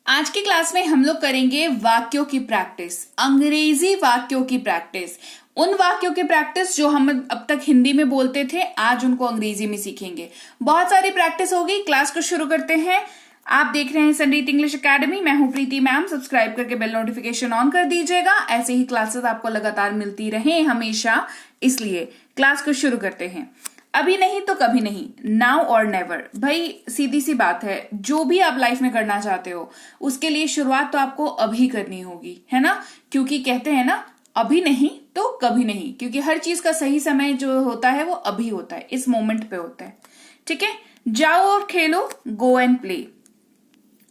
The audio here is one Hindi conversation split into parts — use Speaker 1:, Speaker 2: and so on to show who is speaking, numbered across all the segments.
Speaker 1: आज की क्लास में हम लोग करेंगे वाक्यों की प्रैक्टिस, अंग्रेजी वाक्यों की प्रैक्टिस। उन वाक्यों की प्रैक्टिस जो हम अब तक हिंदी में बोलते थे, आज उनको अंग्रेजी में सीखेंगे। बहुत सारी प्रैक्टिस होगी। क्लास को शुरू करते हैं। आप देख रहे हैं संरीत इंग्लिश एकेडमी। मैं हूं प्रीति मैम। सब्सक्राइब करके बेल नोटिफिकेशन ऑन कर दीजिएगा। ऐसे ही क्लासेस आपको लगातार मिलती रहे हमेशा, इसलिए क्लास को शुरू करते हैं। अभी नहीं तो कभी नहीं, नाउ और नेवर। भाई सीधी सी बात है, जो भी आप लाइफ में करना चाहते हो उसके लिए शुरुआत तो आपको अभी करनी होगी, है ना। क्योंकि कहते हैं ना, अभी नहीं तो कभी नहीं, क्योंकि हर चीज का सही समय जो होता है वो अभी होता है, इस मोमेंट पे होता है। ठीक है, जाओ और खेलो, गो एंड प्ले।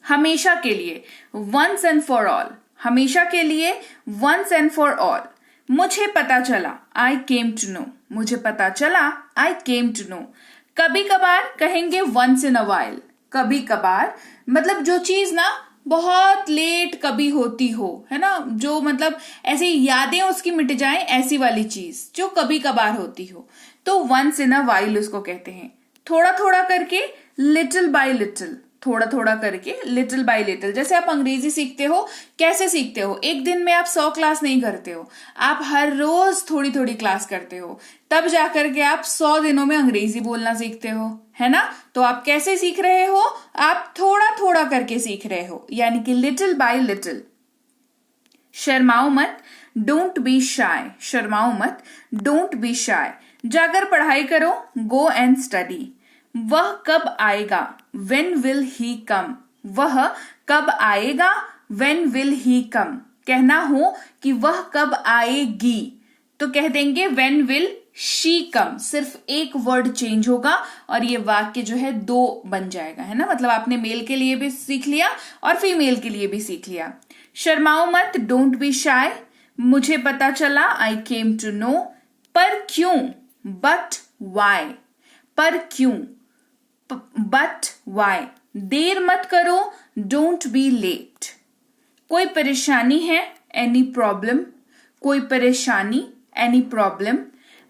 Speaker 1: हमेशा के लिए, वंस एंड फॉर ऑल। हमेशा के लिए, वंस एंड फॉर ऑल। मुझे पता चला, आई केम टू नो। मुझे पता चला, आई केम टू नो। कभी कभार कहेंगे वंस इन अ वाइल। कभी कभार मतलब जो चीज ना बहुत लेट कभी होती हो, है ना, जो मतलब ऐसी यादें उसकी मिट जाएं, ऐसी वाली चीज जो कभी कभार होती हो, तो वंस इन अ वाइल उसको कहते हैं। थोड़ा थोड़ा करके, लिटिल बाय लिटिल। थोड़ा थोड़ा करके, लिटिल बाय लिटिल। जैसे आप अंग्रेजी सीखते हो, कैसे सीखते हो? एक दिन में आप 100 क्लास नहीं करते हो, आप हर रोज थोड़ी थोड़ी क्लास करते हो, तब जाकर के आप 100 दिनों में अंग्रेजी बोलना सीखते हो, है ना। तो आप कैसे सीख रहे हो? आप थोड़ा थोड़ा करके सीख रहे हो, यानी कि लिटिल बाय लिटिल। शर्माओ मत, डोंट बी शाय। शर्माओ मत, डोंट बी शाय। जाकर पढ़ाई करो, गो एंड स्टडी। वह कब आएगा, when will he come। वह कब आएगा, when will he come। कहना हो कि वह कब आएगी तो कह देंगे when will she come। सिर्फ एक वर्ड चेंज होगा और ये वाक्य जो है 2 बन जाएगा, है ना। मतलब आपने मेल के लिए भी सीख लिया और फीमेल के लिए भी सीख लिया। शर्माओ मत, डोंट बी शाय। मुझे पता चला, आई केम टू नो। पर क्यों, बट वाई। पर क्यों, बट वाई। देर मत करो, डोंट बी लेट। कोई परेशानी है, एनी प्रॉब्लम। कोई परेशानी, एनी प्रॉब्लम।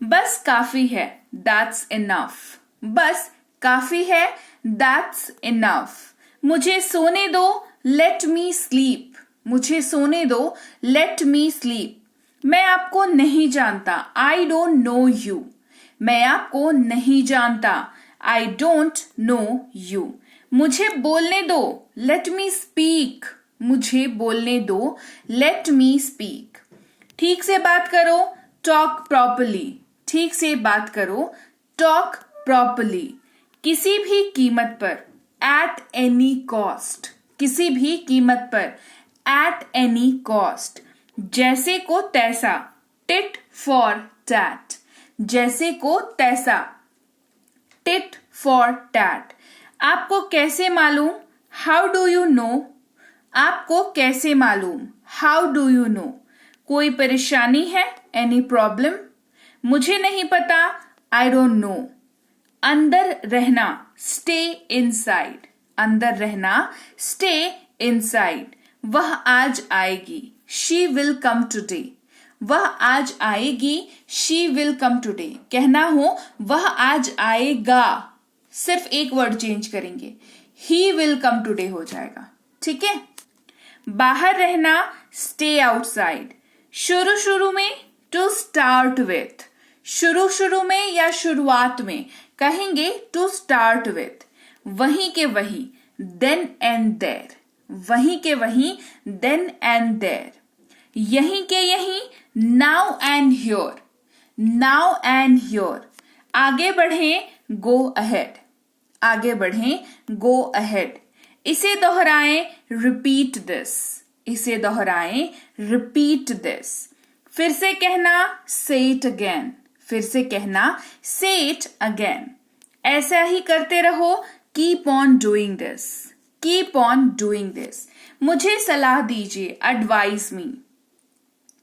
Speaker 1: बस काफी है, दैट्स इनफ। बस काफी है, दैट्स इनफ। मुझे सोने दो, लेट मी स्लीप। मुझे सोने दो, लेट मी स्लीप। मैं आपको नहीं जानता, आई डोंट नो यू। मैं आपको नहीं जानता, I don't know you। मुझे बोलने दो, let me speak। मुझे बोलने दो, let me speak। ठीक से बात करो, talk properly। ठीक से बात करो, talk properly। किसी भी कीमत पर, at any cost। किसी भी कीमत पर, at any cost। जैसे को तैसा, tit for tat। जैसे को तैसा, tit for tat। आपको कैसे मालूम, हाउ डू यू नो। आपको कैसे मालूम, हाउ डू यू नो। कोई परेशानी है, एनी प्रॉब्लम। मुझे नहीं पता, आई डोंट नो। अंदर रहना, स्टे इनसाइड। अंदर रहना, स्टे इनसाइड। वह आज आएगी, शी विल कम टुडे। वह आज आएगी, शी विल कम टुडे। कहना हो वह आज आएगा, सिर्फ एक वर्ड चेंज करेंगे, ही विल कम टुडे हो जाएगा। ठीक है। बाहर रहना, स्टे आउटसाइड। शुरू शुरू में, टू स्टार्ट विथ। शुरू शुरू में या शुरुआत में कहेंगे टू स्टार्ट विथ। वहीं के वहीं, देन एंड देयर। वहीं के वहीं, देन एंड देयर। यहीं के यहीं, now and here. Now and here. आगे बढ़ें, गो अहेड। आगे बढ़ें, गो अहेड। इसे दोहराएं, रिपीट दिस। इसे दोहराएं, रिपीट दिस। फिर से कहना, से इट अगेन। फिर से कहना, से इट अगेन। ऐसा ही करते रहो, keep on doing this. Keep on doing this. मुझे सलाह दीजिए, एडवाइस मी।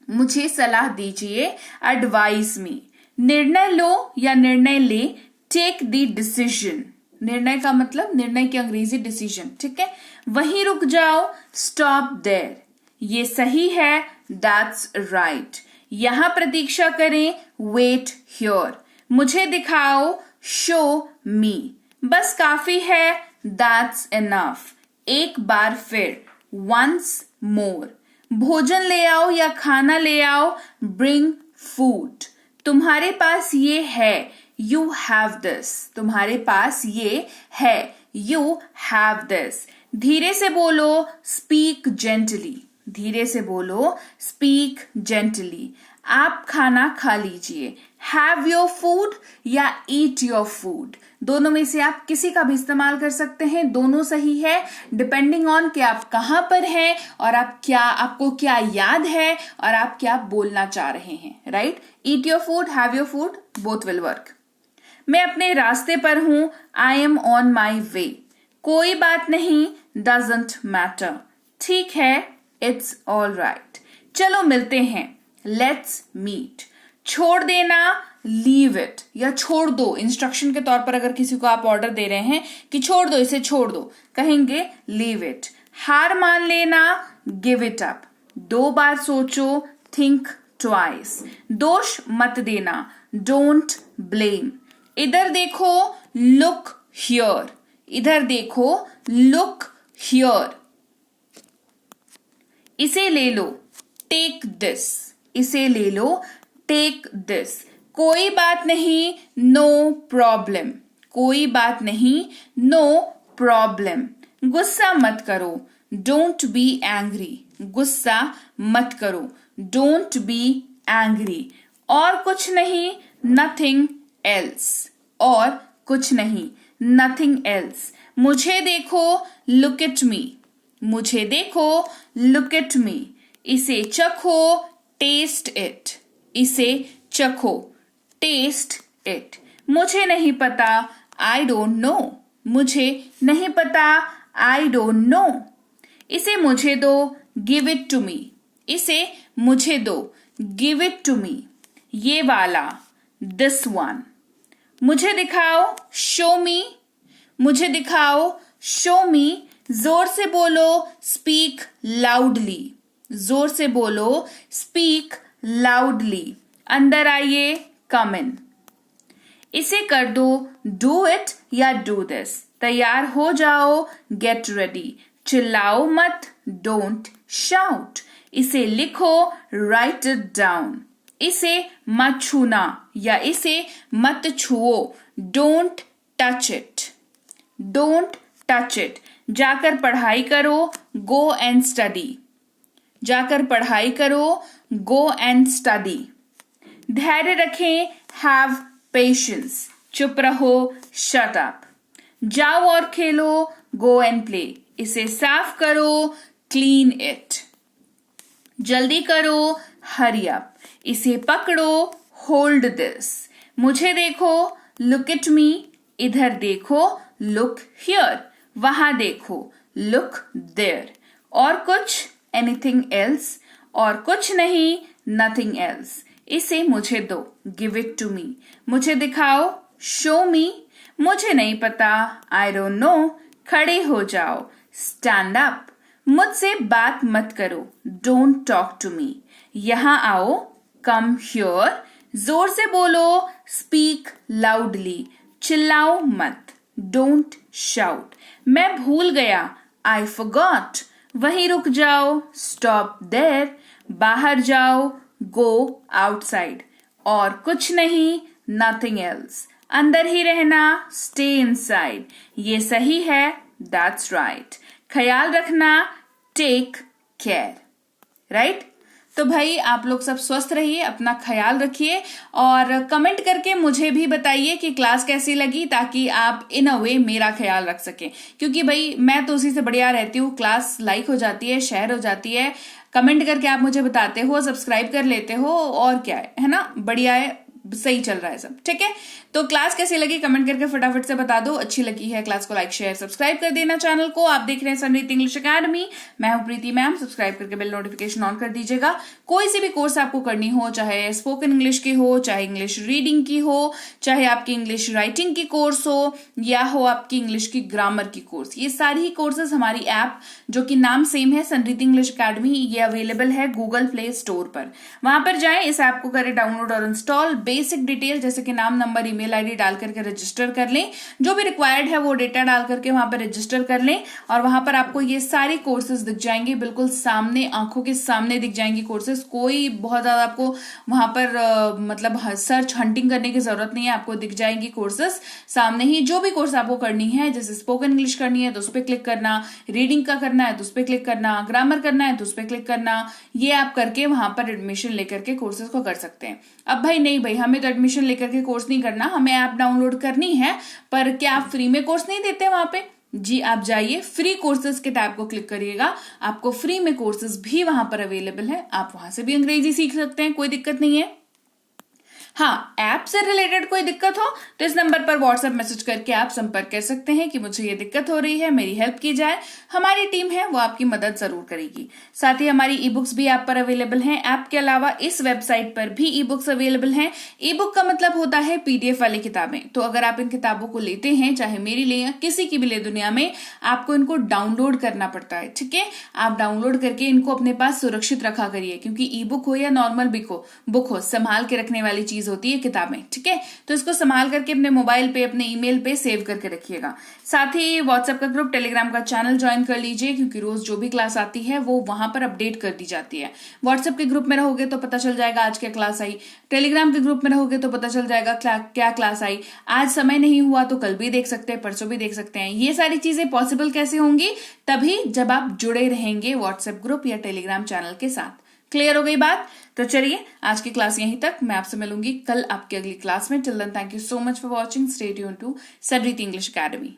Speaker 1: मुझे सलाह दीजिए, एडवाइस मी। निर्णय लो या निर्णय ले, टेक द डिसीजन। निर्णय का मतलब, निर्णय की अंग्रेजी डिसीजन। ठीक है। वहीं रुक जाओ, स्टॉप देयर। ये सही है, दैट्स राइट। यहां प्रतीक्षा करें, वेट हियर। मुझे दिखाओ, शो मी। बस काफी है, दैट्स इनफ। एक बार फिर, once more. भोजन ले आओ या खाना ले आओ, bring food. तुम्हारे पास ये है, you have this. तुम्हारे पास ये है, you have this. धीरे से बोलो, speak gently. धीरे से बोलो, speak gently. आप खाना खा लीजिए. Have your food या eat your food. दोनों में से आप किसी का भी इस्तेमाल कर सकते हैं, दोनों सही है, डिपेंडिंग ऑन कि आप कहां पर हैं और आपको क्या याद है और आप क्या बोलना चाह रहे हैं. Right? Eat your food, have your food, both will work. मैं अपने रास्ते पर हूं, I am on my way. कोई बात नहीं, doesn't matter. ठीक है, it's all right. चलो मिलते हैं, let's meet. छोड़ देना, leave it, या छोड़ दो. इंस्ट्रक्शन के तौर पर अगर किसी को आप ऑर्डर दे रहे हैं कि छोड़ दो, इसे छोड़ दो, कहेंगे leave it. हार मान लेना, give it up. 2 बार सोचो, think twice. दोष मत देना, don't blame. इधर देखो, look here. इधर देखो, look here. इसे ले लो, take this. इसे ले लो, take this. कोई बात नहीं, no problem. कोई बात नहीं, no problem. गुस्सा मत करो, don't be angry. गुस्सा मत करो, don't be angry. और कुछ नहीं, nothing else. और कुछ नहीं, nothing else. मुझे देखो, look at me. मुझे देखो, look at me. इसे चखो, taste it. इसे चखो, taste it. मुझे नहीं पता, I don't know. मुझे नहीं पता, I don't know. इसे मुझे दो, give it to me. इसे मुझे दो, give it to me. ये वाला, this one. मुझे दिखाओ, show me. मुझे दिखाओ, show me. जोर से बोलो, speak loudly. जोर से बोलो, speak loudly. अंदर आइए, come in. इसे कर दो, do it या do this. तैयार हो जाओ, get ready. चिल्लाओ मत, don't shout. इसे लिखो, write it down. इसे मत छूना या इसे मत छुओ, don't touch it. Don't touch it. जाकर पढ़ाई करो, go and study. जाकर पढ़ाई करो, go and study. धैर्य रखें, have patience. चुप रहो, shut up. जाओ और खेलो, go and play. इसे साफ करो, clean it. जल्दी करो, hurry up. इसे पकड़ो, hold this. मुझे देखो, look at me. इधर देखो, look here. वहां देखो, look there. और कुछ, anything else. और कुछ नहीं, nothing else. इसे मुझे दो, give it to me. मुझे दिखाओ, show me. मुझे नहीं पता, I don't know. खड़े हो जाओ, stand up. मुझसे बात मत करो, don't talk to me. यहां आओ, come here. जोर से बोलो, speak loudly. चिल्लाओ मत, don't shout. मैं भूल गया, I forgot. वहीं रुक जाओ, stop there. बाहर जाओ, go outside. और कुछ नहीं, nothing else. अंदर ही रहना, stay inside. ये सही है, that's right. ख्याल रखना, take care. right? तो भाई आप लोग सब स्वस्थ रहिए, अपना ख्याल रखिए और कमेंट करके मुझे भी बताइए कि क्लास कैसी लगी, ताकि आप इन अ वे मेरा ख्याल रख सकें. क्योंकि भाई मैं तो उसी से बढ़िया रहती हूँ, क्लास लाइक हो जाती है, शेयर हो जाती है, कमेंट करके आप मुझे बताते हो, सब्सक्राइब कर लेते हो, और क्या है ना, बढ़िया है, सही चल रहा है सब. ठीक है, तो क्लास कैसी लगी कमेंट करके फटाफट से बता दो. अच्छी लगी है क्लास को लाइक शेयर सब्सक्राइब कर देना चैनल को. आप देख रहे हैं समृद्धि इंग्लिश अकेडमी, मैं हूं प्रीति मैम. सब्सक्राइब करके बेल नोटिफिकेशन ऑन कर दीजिएगा. कोई सी भी कोर्स आपको करनी हो, चाहे स्पोकन इंग्लिश की हो, चाहे इंग्लिश रीडिंग की हो, चाहे आपकी इंग्लिश राइटिंग की कोर्स हो, या हो आपकी इंग्लिश की ग्रामर की कोर्स, ये सारी ही कोर्सेज हमारी ऐप जो कि नाम सेम है समृद्धि इंग्लिश अकेडमी, ये अवेलेबल है गूगल प्ले स्टोर पर. वहां पर जाएं, इस ऐप को करें डाउनलोड और इंस्टॉल. बेसिक डिटेल जैसे कि नाम, नंबर, ईमेल आईडी डाल करके रजिस्टर कर लें। जो भी रिक्वायर्ड है वो डेटा डाल करके वहां पर रजिस्टर कर लें और वहां पर आपको ये सारी कोर्सेज दिख जाएंगे, बिल्कुल सामने, आंखों के सामने दिख जाएंगी कोर्सेज। कोई बहुत ज्यादा आपको वहां पर मतलब सर्च हंटिंग करने की जरूरत नहीं है, आपको दिख जाएंगी कोर्सेज सामने ही। जो भी कोर्स आपको करनी है, जैसे स्पोकन इंग्लिश करनी है तो उस पर क्लिक करना, रीडिंग का करना है तो उस पर क्लिक करना, ग्रामर करना है तो उस पर क्लिक करना, ये आप करके वहां पर एडमिशन लेकर के कोर्सेज को कर सकते हैं। अब भाई नहीं भाई, हमें तो एडमिशन लेकर के कोर्स नहीं करना, हमें ऐप डाउनलोड करनी है, पर क्या आप फ्री में कोर्स नहीं देते वहां पे? जी, आप जाइए फ्री कोर्सेज के टैब को क्लिक करिएगा, आपको फ्री में कोर्सेज भी वहां पर अवेलेबल है, आप वहां से भी अंग्रेजी सीख सकते हैं, कोई दिक्कत नहीं है। हाँ, ऐप से रिलेटेड कोई दिक्कत हो तो इस नंबर पर व्हाट्सएप मैसेज करके आप संपर्क कर सकते हैं कि मुझे ये दिक्कत हो रही है, मेरी हेल्प की जाए। हमारी टीम है वो आपकी मदद जरूर करेगी। साथ ही हमारी ई बुक्स भी ऐप पर अवेलेबल हैं। ऐप के अलावा इस वेबसाइट पर भी ई बुक्स अवेलेबल हैं। ई बुक का मतलब होता है पीडीएफ वाली किताबें। तो अगर आप इन किताबों को लेते हैं, चाहे मेरी ले या किसी की भी ले दुनिया में, आपको इनको डाउनलोड करना पड़ता है। ठीक है, आप डाउनलोड करके इनको अपने पास सुरक्षित रखा करिए, क्योंकि ई बुक हो या नॉर्मल बुक हो, संभाल के रखने वाली चीज होती है किताबें। ठीक है, तो इसको संभाल करके अपने मोबाइल पे, अपने ईमेल पे सेव करके रखिएगा। साथ ही व्हाट्सएप का ग्रुप, टेलीग्राम का चैनल ज्वाइन कर लीजिए, क्योंकि रोज जो भी क्लास आती है वो वहां पर अपडेट कर दी जाती है। व्हाट्सएप के ग्रुप में रहोगे तो पता चल जाएगा आज क्या क्लास आई, टेलीग्राम के ग्रुप में रहोगे तो पता चल जाएगा क्या क्लास आई। आज समय नहीं हुआ तो कल भी देख सकते हैं, परसों भी देख सकते हैं। ये सारी चीजें पॉसिबल कैसे होंगी? तभी जब आप जुड़े रहेंगे व्हाट्सएप ग्रुप या टेलीग्राम चैनल के साथ। क्लियर हो गई बात? तो चलिए आज की क्लास यहीं तक, मैं आपसे मिलूंगी कल आपकी अगली क्लास में। Till then thank you so much for watching, stay tuned to सदरीत इंग्लिश अकेडमी।